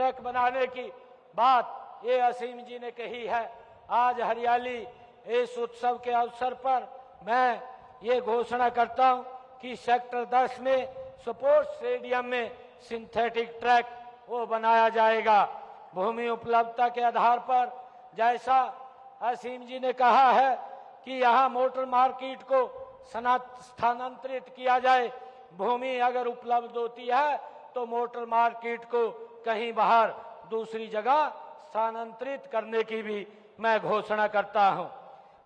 Track बनाने की बात ये असीम जी ने कही है। आज हरियाली इस उत्सव के अवसर पर मैं ये घोषणा करता हूं कि सेक्टर 10 में स्पोर्ट्स स्टेडियम में सिंथेटिक ट्रैक वो बनाया जाएगा। भूमि उपलब्धता के आधार पर जैसा असीम जी ने कहा है कि यहाँ मोटर मार्केट को स्थानांतरित किया जाए, भूमि अगर उपलब्ध होती है तो मोटर मार्केट को कहीं बाहर दूसरी जगह स्थानांतरित करने की भी मैं घोषणा करता हूं।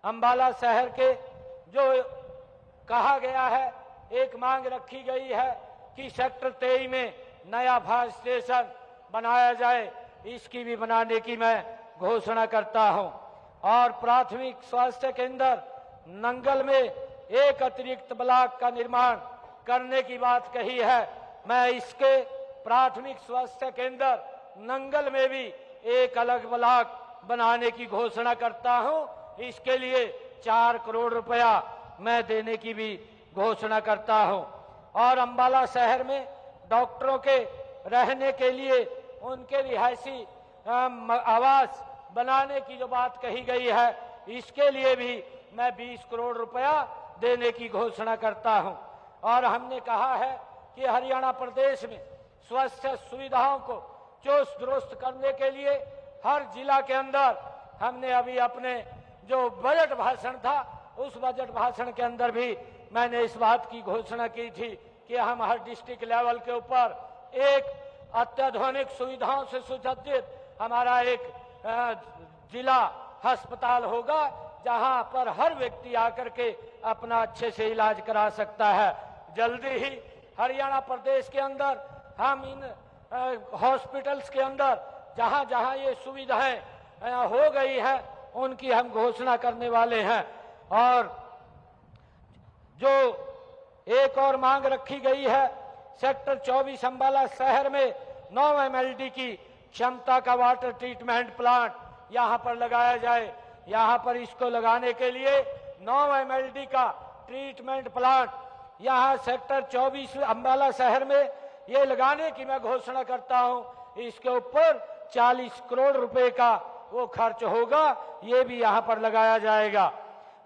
अंबाला शहर के जो कहा गया है, एक मांग रखी गई है कि सेक्टर 23 में नया फायर स्टेशन बनाया जाए, इसकी भी बनाने की मैं घोषणा करता हूं। और प्राथमिक स्वास्थ्य केंद्र नंगल में एक अतिरिक्त ब्लॉक का निर्माण करने की बात कही है। मैं इसके प्राथमिक स्वास्थ्य केंद्र नंगल में भी एक अलग ब्लॉक बनाने की घोषणा करता हूं। इसके लिए 4 करोड़ रुपया मैं देने की भी घोषणा करता हूं। और अंबाला शहर में डॉक्टरों के रहने के लिए उनके रिहायशी आवास बनाने की जो बात कही गई है, इसके लिए भी मैं 20 करोड़ रुपया देने की घोषणा करता हूं। और हमने कहा है कि हरियाणा प्रदेश में स्वास्थ्य सुविधाओं को चुस्त दुरुस्त करने के लिए हर जिला के अंदर हमने अभी अपने जो बजट भाषण था, उस बजट भाषण के अंदर भी मैंने इस बात की घोषणा की थी कि हम हर डिस्ट्रिक्ट लेवल के ऊपर एक अत्याधुनिक सुविधाओं से सुसज्जित हमारा एक जिला अस्पताल होगा, जहां पर हर व्यक्ति आकर के अपना अच्छे से इलाज करा सकता है। जल्दी ही हरियाणा प्रदेश के अंदर हम इन हॉस्पिटल्स के अंदर जहां जहां ये सुविधाएं हो गई है, उनकी हम घोषणा करने वाले हैं। और जो एक और मांग रखी गई है, सेक्टर 24 अंबाला शहर में 9 MLD की क्षमता का वाटर ट्रीटमेंट प्लांट यहां पर लगाया जाए। यहां पर इसको लगाने के लिए 9 MLD का ट्रीटमेंट प्लांट यहां सेक्टर 24 अंबाला शहर में ये लगाने की मैं घोषणा करता हूं। इसके ऊपर 40 करोड़ रुपए का वो खर्च होगा, ये भी यहां पर लगाया जाएगा।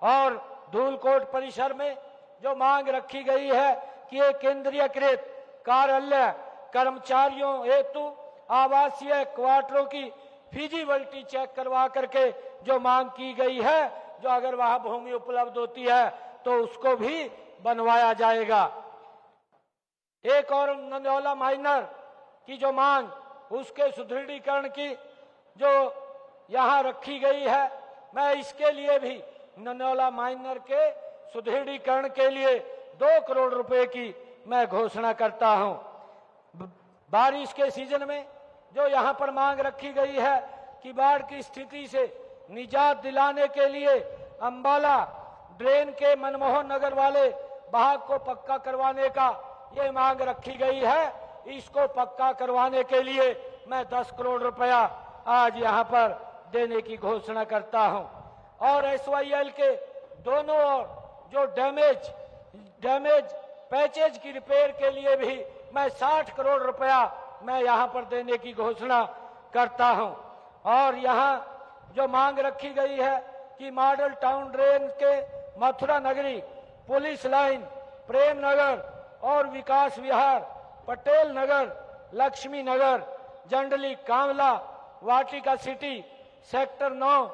और धूलकोट परिसर में जो मांग रखी गई है कि एक केंद्रीयकृत कार्यालय कर्मचारियों हेतु आवासीय क्वार्टरों की फिजिबिलिटी चेक करवा करके जो मांग की गई है, जो अगर वहां भूमि उपलब्ध होती है तो उसको भी बनवाया जाएगा। एक और नंदौला माइनर की जो मांग, उसके सुदृढ़ीकरण की जो यहां रखी गई है, मैं इसके लिए भी नंदौला माइनर के सुदृढ़ीकरण के लिए 2 करोड़ रुपए की मैं घोषणा करता हूं। बारिश के सीजन में जो यहां पर मांग रखी गई है कि बाढ़ की स्थिति से निजात दिलाने के लिए अंबाला ड्रेन के मनमोहन नगर वाले भाग को पक्का करवाने का ये मांग रखी गई है। इसको पक्का करवाने के लिए मैं 10 करोड़ रुपया आज यहां पर देने की घोषणा करता हूं। और SYL के दोनों ओर जो डैमेज पैचेज की रिपेयर के लिए भी मैं 60 करोड़ रुपया मैं यहां पर देने की घोषणा करता हूं। और यहां जो मांग रखी गई है कि मॉडल टाउन ड्रेन के मथुरा नगरी, पुलिस लाइन, प्रेम नगर और विकास विहार, पटेल नगर, लक्ष्मी नगर, जंडली, कांवला, वाटिका सिटी, सेक्टर 9,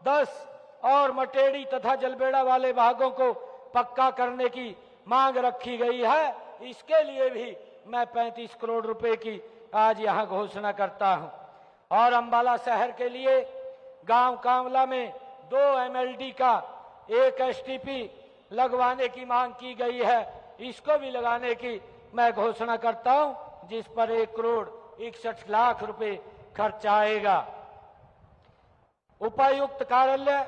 10 और मटेड़ी तथा जलबेड़ा वाले भागों को पक्का करने की मांग रखी गई है। इसके लिए भी मैं 35 करोड़ रुपए की आज यहां घोषणा करता हूं। और अंबाला शहर के लिए गांव कांवला में 2 MLD का 1 STP लगवाने की मांग की गई है। इसको भी लगाने की मैं घोषणा करता हूं, जिस पर 1 करोड़ 61 लाख रुपए खर्च आएगा। उपायुक्त कार्यालय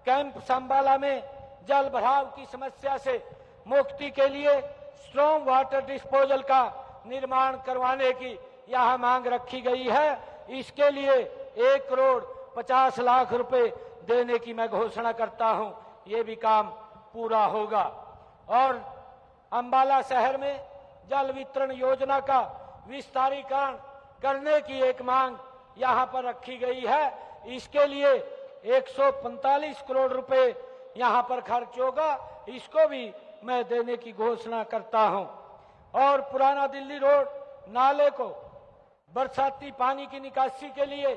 कैंप संबाला में जल भराव की समस्या से मुक्ति के लिए स्ट्रॉम वाटर डिस्पोजल का निर्माण करवाने की यहां मांग रखी गई है। इसके लिए 1 करोड़ 50 लाख रुपए देने की मैं घोषणा करता हूं। ये भी काम पूरा होगा। और अंबाला शहर में जल वितरण योजना का विस्तारीकरण करने की एक मांग यहाँ पर रखी गई है। इसके लिए 145 करोड़ रुपए यहाँ पर खर्च होगा, इसको भी मैं देने की घोषणा करता हूं। और पुराना दिल्ली रोड नाले को बरसाती पानी की निकासी के लिए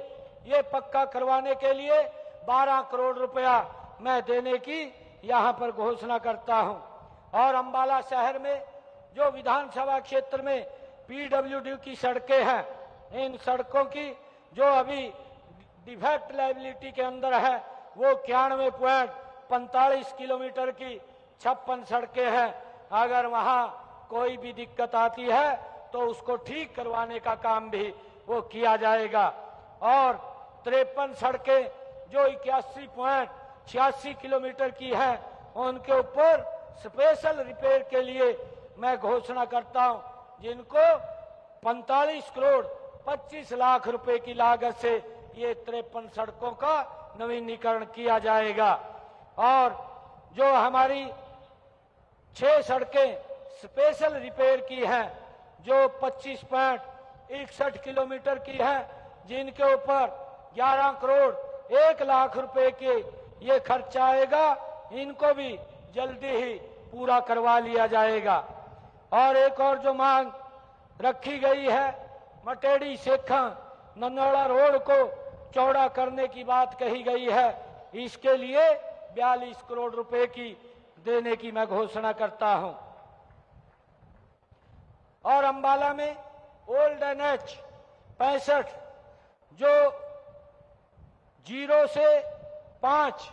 ये पक्का करवाने के लिए 12 करोड़ रुपया मैं देने की यहाँ पर घोषणा करता हूं। और अंबाला शहर में जो विधानसभा क्षेत्र में पीडब्ल्यूडी की सड़कें हैं, इन सड़कों की जो अभी डिफेक्ट लायबिलिटी के अंदर है वो 91.45 किलोमीटर की 56 सड़कें हैं। अगर वहां कोई भी दिक्कत आती है तो उसको ठीक करवाने का काम भी वो किया जाएगा। और 53 सड़कें जो 81.86 किलोमीटर की हैं उनके ऊपर स्पेशल रिपेयर के लिए मैं घोषणा करता हूं, जिनको 45 करोड़ 25 लाख रुपए की लागत से ये 53 सड़कों का नवीनीकरण किया जाएगा। और जो हमारी 6 सड़कें स्पेशल रिपेयर की हैं जो 25.61 किलोमीटर की हैं, जिनके ऊपर 11 करोड़ 1 लाख रुपए के ये खर्चा आएगा, इनको भी जल्दी ही पूरा करवा लिया जाएगा। और एक और जो मांग रखी गई है, मटेड़ी सेखा ननौड़ा रोड को चौड़ा करने की बात कही गई है, इसके लिए 42 करोड़ रुपए की देने की मैं घोषणा करता हूं। और अंबाला में ओल्ड NH 65 जो 0 से 5